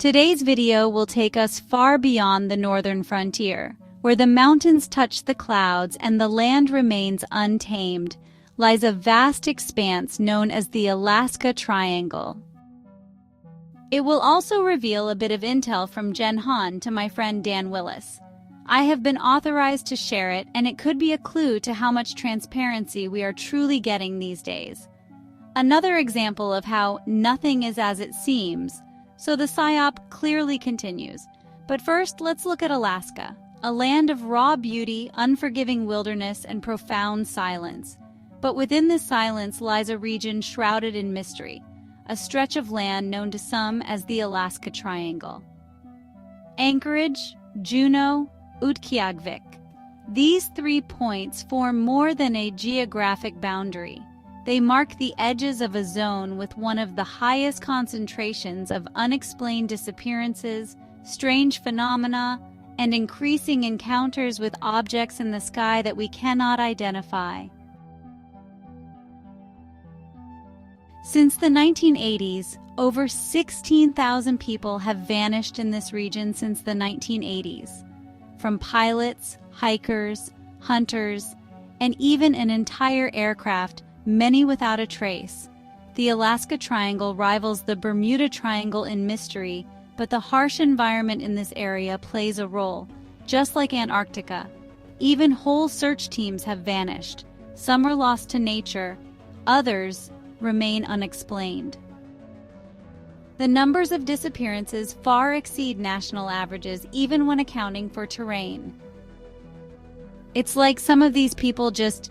Today's video will take us far beyond the northern frontier, where the mountains touch the clouds and the land remains untamed, lies a vast expanse known as the Alaska Triangle. It will also reveal a bit of intel from Jen Han to my friend Dan Willis. I have been authorized to share it, and it could be a clue to how much transparency we are truly getting these days. Another example of how nothing is as it seems, so the PSYOP clearly continues. But first, let's look at Alaska, a land of raw beauty, unforgiving wilderness, and profound silence. But within this silence lies a region shrouded in mystery, a stretch of land known to some as the Alaska Triangle. Anchorage, Juneau, Utqiagvik. These 3 points form more than a geographic boundary. They mark the edges of a zone with one of the highest concentrations of unexplained disappearances, strange phenomena, and increasing encounters with objects in the sky that we cannot identify. Since the 1980s, over 16,000 people have vanished in this region since the 1980s. From pilots, hikers, hunters, and even an entire aircraft, many without a trace. The Alaska Triangle rivals the Bermuda Triangle in mystery, but the harsh environment in this area plays a role, just like Antarctica. Even whole search teams have vanished. Some are lost to nature, others remain unexplained. The numbers of disappearances far exceed national averages, even when accounting for terrain. It's like some of these people just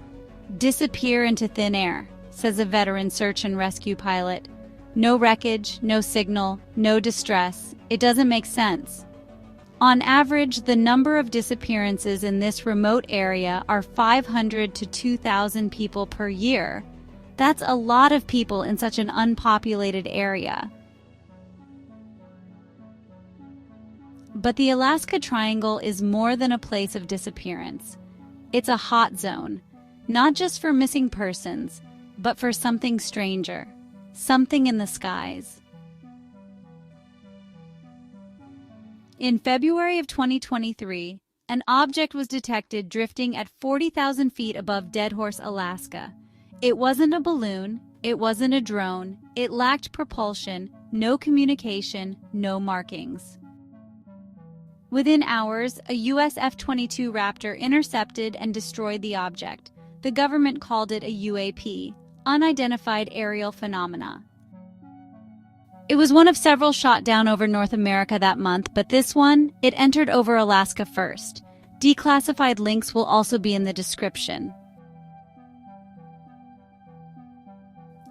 disappear into thin air, says a veteran search and rescue pilot. No wreckage, no signal, no distress. It doesn't make sense. On average, the number of disappearances in this remote area are 500 to 2,000 people per year. That's a lot of people in such an unpopulated area. But the Alaska Triangle is more than a place of disappearance. It's a hot zone, not just for missing persons, but for something stranger, something in the skies. In February of 2023, an object was detected drifting at 40,000 feet above Deadhorse, Alaska. It wasn't a balloon, it wasn't a drone, it lacked propulsion, no communication, no markings. Within hours, a US F-22 Raptor intercepted and destroyed the object. The government called it a UAP, unidentified aerial phenomena. It was one of several shot down over North America that month, but this one, it entered over Alaska first. Declassified links will also be in the description.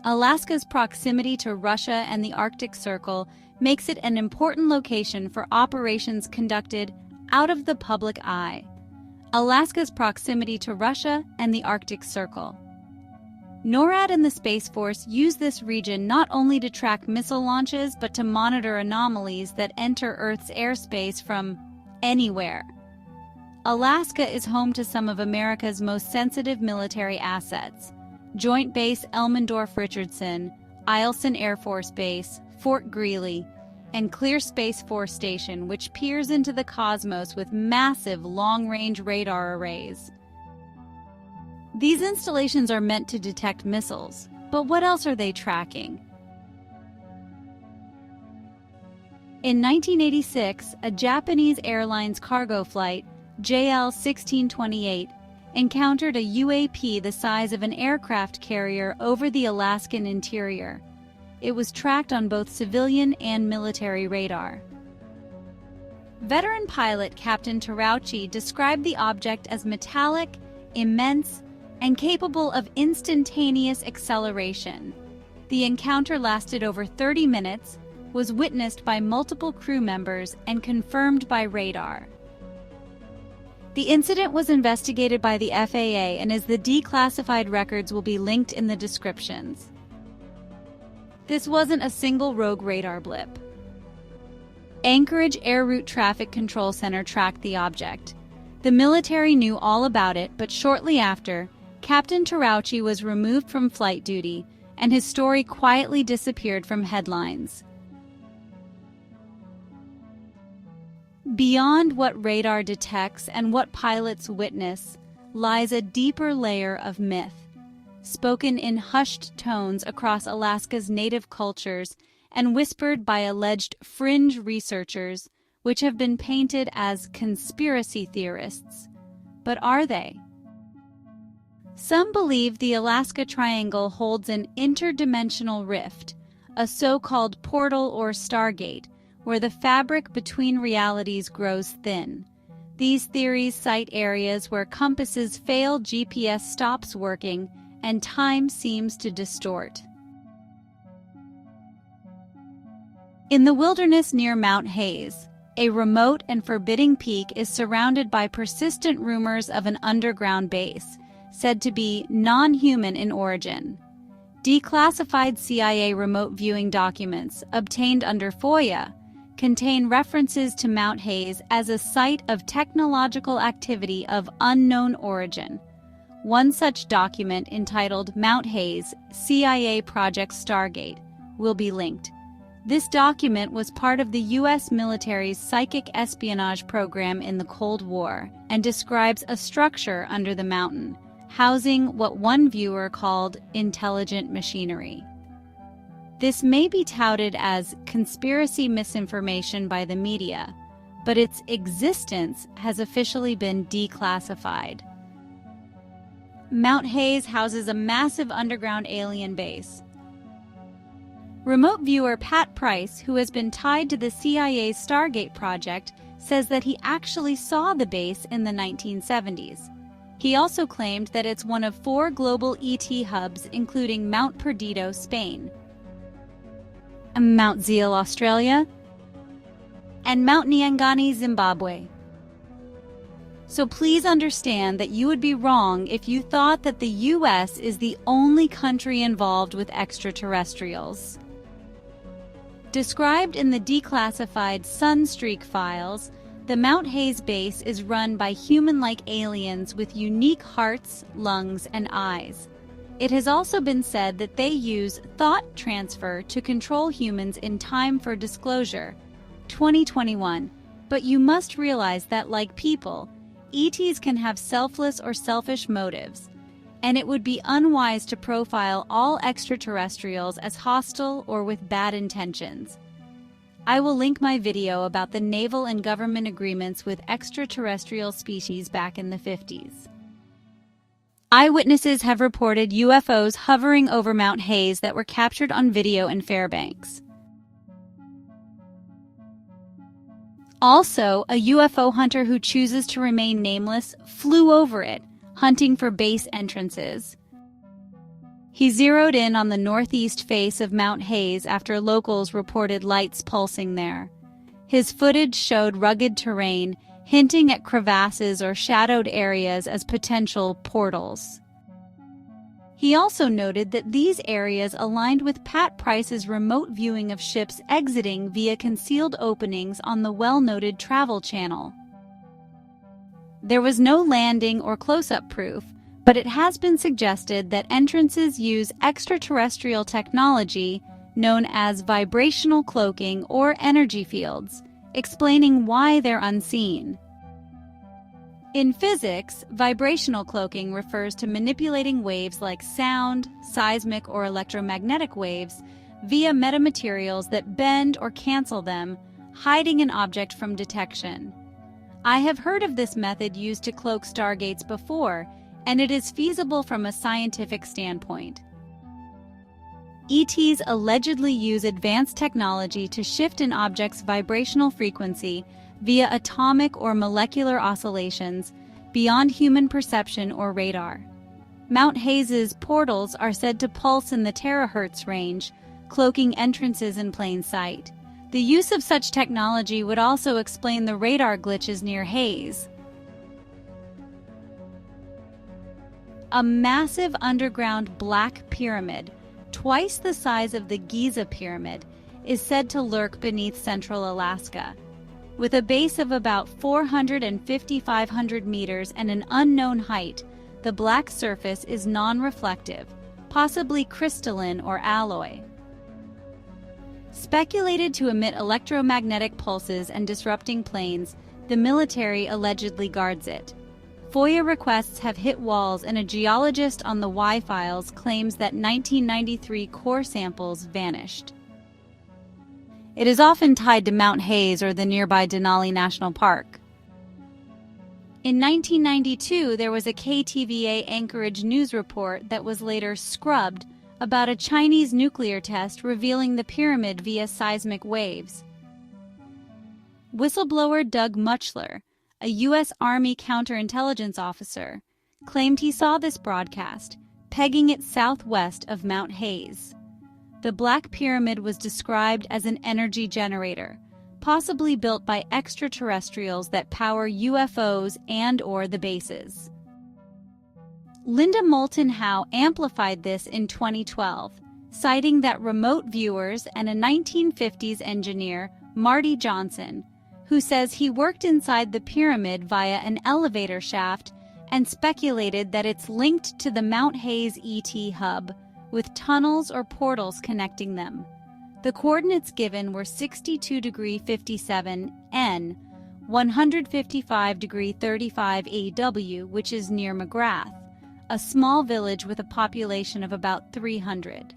Alaska's proximity to Russia and the Arctic Circle makes it an important location for operations conducted out of the public eye. Alaska's proximity to Russia and the Arctic Circle. NORAD and the Space Force use this region not only to track missile launches, but to monitor anomalies that enter Earth's airspace from anywhere. Alaska is home to some of America's most sensitive military assets: Joint Base Elmendorf-Richardson, Eielson Air Force Base, Fort Greely, and Clear Space Force Station, which peers into the cosmos with massive long-range radar arrays. These installations are meant to detect missiles, but what else are they tracking? In 1986, a Japanese Airlines cargo flight, JL-1628, encountered a UAP the size of an aircraft carrier over the Alaskan interior. It was tracked on both civilian and military radar. Veteran pilot Captain Terauchi described the object as metallic, immense, and capable of instantaneous acceleration. The encounter lasted over 30 minutes, was witnessed by multiple crew members, and confirmed by radar. The incident was investigated by the FAA, and the declassified records will be linked in the descriptions. This wasn't a single rogue radar blip. Anchorage Air Route Traffic Control Center tracked the object. The military knew all about it, but shortly after, Captain Terauchi was removed from flight duty, and his story quietly disappeared from headlines. beyond what radar detects and what pilots witness lies a deeper layer of myth, spoken in hushed tones across Alaska's native cultures and whispered by alleged fringe researchers, which have been painted as conspiracy theorists. But are they? Some believe the Alaska Triangle holds an interdimensional rift, a so-called portal or stargate, where the fabric between realities grows thin. These theories cite areas where compasses fail, GPS stops working, and time seems to distort. In the wilderness near Mount Hayes, a remote and forbidding peak is surrounded by persistent rumors of an underground base, said to be non-human in origin. Declassified CIA remote viewing documents, obtained under FOIA, contain references to Mount Hayes as a site of technological activity of unknown origin. One such document, entitled Mount Hayes, CIA Project Stargate, will be linked. This document was part of the U.S. military's psychic espionage program in the Cold War and describes a structure under the mountain, housing what one viewer called intelligent machinery. This may be touted as conspiracy misinformation by the media, but its existence has officially been declassified. Mount Hayes houses a massive underground alien base. Remote viewer Pat Price, who has been tied to the CIA's Stargate Project, says that he actually saw the base in the 1970s. He also claimed that it's one of 4 global ET hubs, including Mount Perdido, Spain, Mount Zeal, Australia, and Mount Nyangani, Zimbabwe. So please understand that you would be wrong if you thought that the U.S. is the only country involved with extraterrestrials. Described in the declassified Sunstreak files, the Mount Hayes base is run by human-like aliens with unique hearts, lungs, and eyes. It has also been said that they use thought transfer to control humans in time for disclosure. 2021. But you must realize that, like people, ETs can have selfless or selfish motives, and it would be unwise to profile all extraterrestrials as hostile or with bad intentions. I will link my video about the naval and government agreements with extraterrestrial species back in the 50s. Eyewitnesses have reported UFOs hovering over Mount Hayes that were captured on video in Fairbanks. Also, a UFO hunter who chooses to remain nameless flew over it, hunting for base entrances. He zeroed in on the northeast face of Mount Hayes after locals reported lights pulsing there. His footage showed rugged terrain, hinting at crevasses or shadowed areas as potential portals. He also noted that these areas aligned with Pat Price's remote viewing of ships exiting via concealed openings on the well-noted Travel Channel. There was no landing or close-up proof, but it has been suggested that entrances use extraterrestrial technology known as vibrational cloaking or energy fields, explaining why they're unseen. In physics, vibrational cloaking refers to manipulating waves like sound, seismic, or electromagnetic waves via metamaterials that bend or cancel them, hiding an object from detection. I have heard of this method used to cloak stargates before, and it is feasible from a scientific standpoint. ETs allegedly use advanced technology to shift an object's vibrational frequency via atomic or molecular oscillations beyond human perception or radar. Mount Hayes's portals are said to pulse in the terahertz range, cloaking entrances in plain sight. The use of such technology would also explain the radar glitches near Hayes. A massive underground black pyramid, twice the size of the Giza Pyramid, is said to lurk beneath central Alaska. With a base of about 450–500 meters and an unknown height, the black surface is non-reflective, possibly crystalline or alloy. Speculated to emit electromagnetic pulses and disrupting planes, the military allegedly guards it. FOIA requests have hit walls, and a geologist on the Y files claims that 1993 core samples vanished. It is often tied to Mount Hayes or the nearby Denali National Park. In 1992, there was a KTVA Anchorage news report that was later scrubbed about a Chinese nuclear test revealing the pyramid via seismic waves. Whistleblower Doug Muchler, a U.S. Army counterintelligence officer, claimed he saw this broadcast, pegging it southwest of Mount Hayes. The Black Pyramid was described as an energy generator, possibly built by extraterrestrials that power UFOs and/or the bases. Linda Moulton Howe amplified this in 2012, citing that remote viewers and a 1950s engineer, Marty Johnson, who says he worked inside the pyramid via an elevator shaft and speculated that it's linked to the Mount Hayes ET hub, with tunnels or portals connecting them. The coordinates given were 62°57 N, 155°35 AW, which is near McGrath, a small village with a population of about 300.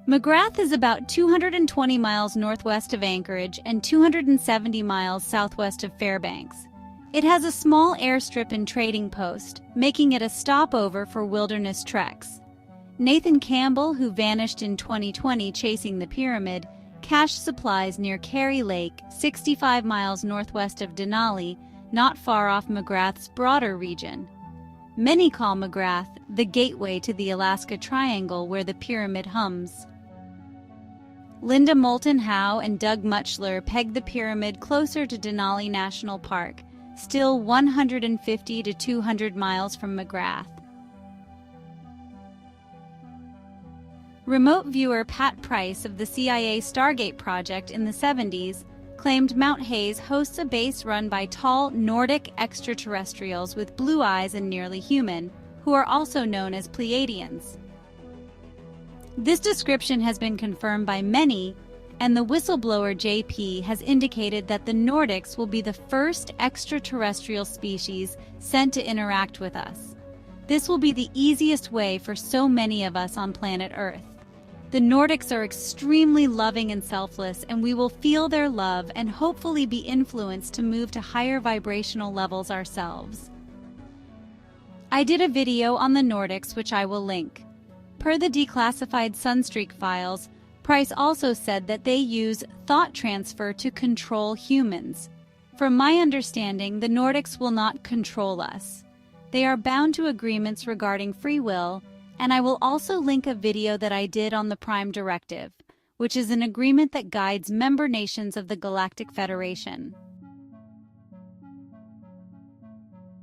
McGrath is about 220 miles northwest of Anchorage and 270 miles southwest of Fairbanks. It has a small airstrip and trading post, making it a stopover for wilderness treks. Nathan Campbell, who vanished in 2020 chasing the pyramid, cached supplies near Carey Lake, 65 miles northwest of Denali, not far off McGrath's broader region. Many call McGrath the gateway to the Alaska Triangle where the pyramid hums. Linda Moulton Howe and Doug Muchler pegged the pyramid closer to Denali National Park, still 150 to 200 miles from McGrath. Remote viewer Pat Price of the CIA Stargate Project in the 70s claimed Mount Hayes hosts a base run by tall Nordic extraterrestrials with blue eyes and nearly human, who are also known as Pleiadians. This description has been confirmed by many, and the whistleblower JP has indicated that the Nordics will be the first extraterrestrial species sent to interact with us. This will be the easiest way for so many of us on planet Earth. The Nordics are extremely loving and selfless, and we will feel their love and hopefully be influenced to move to higher vibrational levels ourselves. I did a video on the Nordics, which I will link. Per the declassified Sunstreak files, Price also said that they use thought transfer to control humans. From my understanding, the Nordics will not control us. They are bound to agreements regarding free will, and I will also link a video that I did on the Prime Directive, which is an agreement that guides member nations of the Galactic Federation.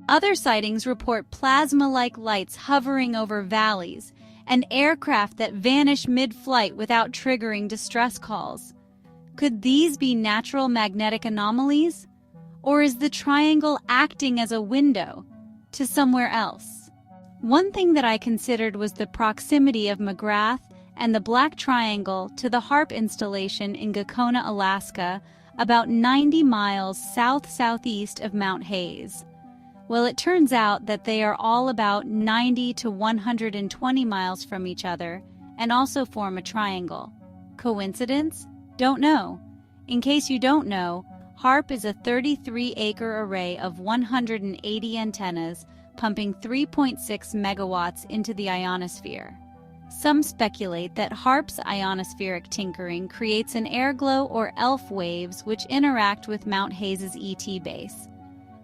Other sightings report plasma-like lights hovering over valleys and aircraft that vanish mid-flight without triggering distress calls. Could these be natural magnetic anomalies? Or is the triangle acting as a window to somewhere else? One thing that I considered was the proximity of McGrath and the Black Triangle to the HARP installation in Gakona, Alaska, about 90 miles south-southeast of Mount Hayes. Well, it turns out that they are all about 90 to 120 miles from each other and also form a triangle. Coincidence? Don't know. In case you don't know, HARP is a 33-acre array of 180 antennas pumping 3.6 megawatts into the ionosphere. Some speculate that HARP's ionospheric tinkering creates an airglow or ELF waves which interact with Mount Hayes' ET base.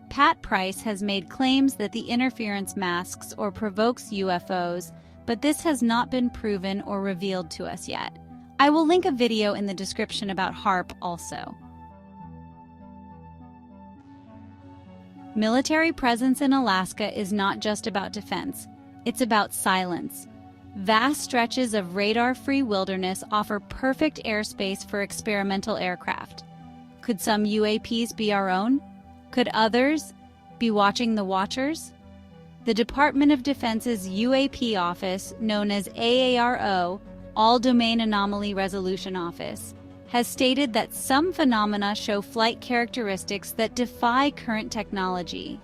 Pat Price has made claims that the interference masks or provokes UFOs, but this has not been proven or revealed to us yet. I will link a video in the description about HARP also. Military presence in Alaska is not just about defense, it's about silence. Vast stretches of radar-free wilderness offer perfect airspace for experimental aircraft. Could some UAPs be our own? Could others be watching the watchers? The Department of Defense's UAP office, known as AARO, All Domain Anomaly Resolution Office, has stated that some phenomena show flight characteristics that defy current technology.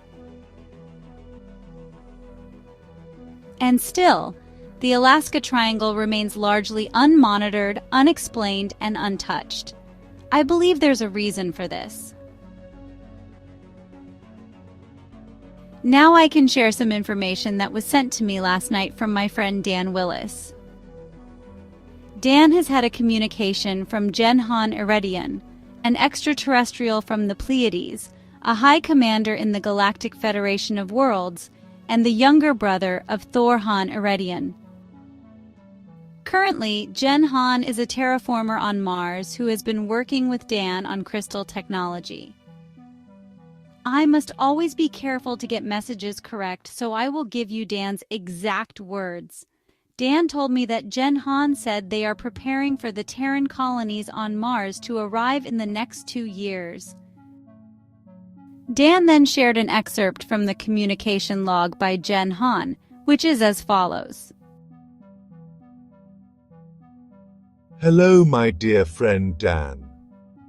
And still, the Alaska Triangle remains largely unmonitored, unexplained, and untouched. I believe there's a reason for this. Now I can share some information that was sent to me last night from my friend Dan Willis. Dan has had a communication from Jenhan Iridian, an extraterrestrial from the Pleiades, a high commander in the Galactic Federation of Worlds, and the younger brother of Thor-Han Iridian. Currently, Jenhan is a terraformer on Mars who has been working with Dan on crystal technology. I must always be careful to get messages correct, so I will give you Dan's exact words. Dan told me that Jenhan said they are preparing for the Terran colonies on Mars to arrive in the next 2 years. Dan then shared an excerpt from the communication log by Jenhan, which is as follows. Hello, my dear friend Dan.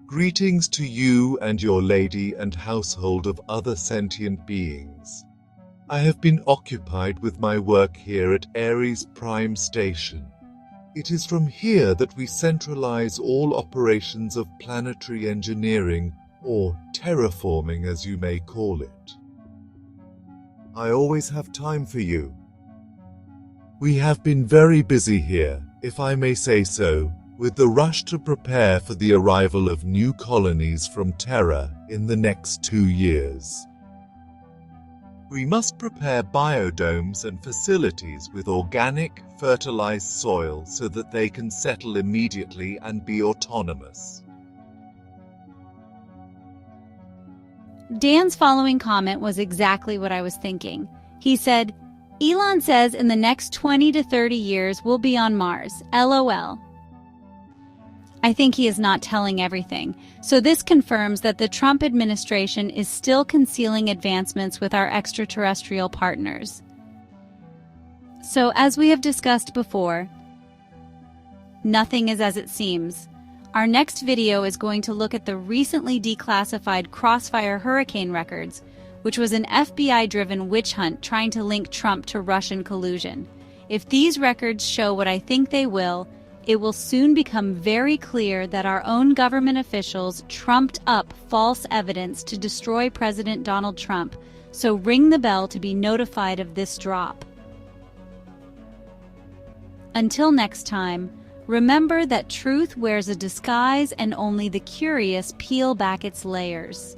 Greetings to you and your lady and household of other sentient beings. I have been occupied with my work here at Ares Prime Station. It is from here that we centralize all operations of planetary engineering, or terraforming as you may call it. I always have time for you. We have been very busy here, if I may say so, with the rush to prepare for the arrival of new colonies from Terra in the next 2 years. We must prepare biodomes and facilities with organic, fertilized soil so that they can settle immediately and be autonomous. Dan's following comment was exactly what I was thinking. He said, Elon says in the next 20 to 30 years we'll be on Mars. LOL. I think he is not telling everything, so this confirms that the Trump administration is still concealing advancements with our extraterrestrial partners. So, as we have discussed before, nothing is as it seems. Our next video is going to look at the recently declassified Crossfire hurricane records, which was an FBI-driven witch hunt trying to link Trump to Russian collusion. If these records show what I think they will, it will soon become very clear that our own government officials trumped up false evidence to destroy President Donald Trump, so ring the bell to be notified of this drop. Until next time, remember that truth wears a disguise and only the curious peel back its layers.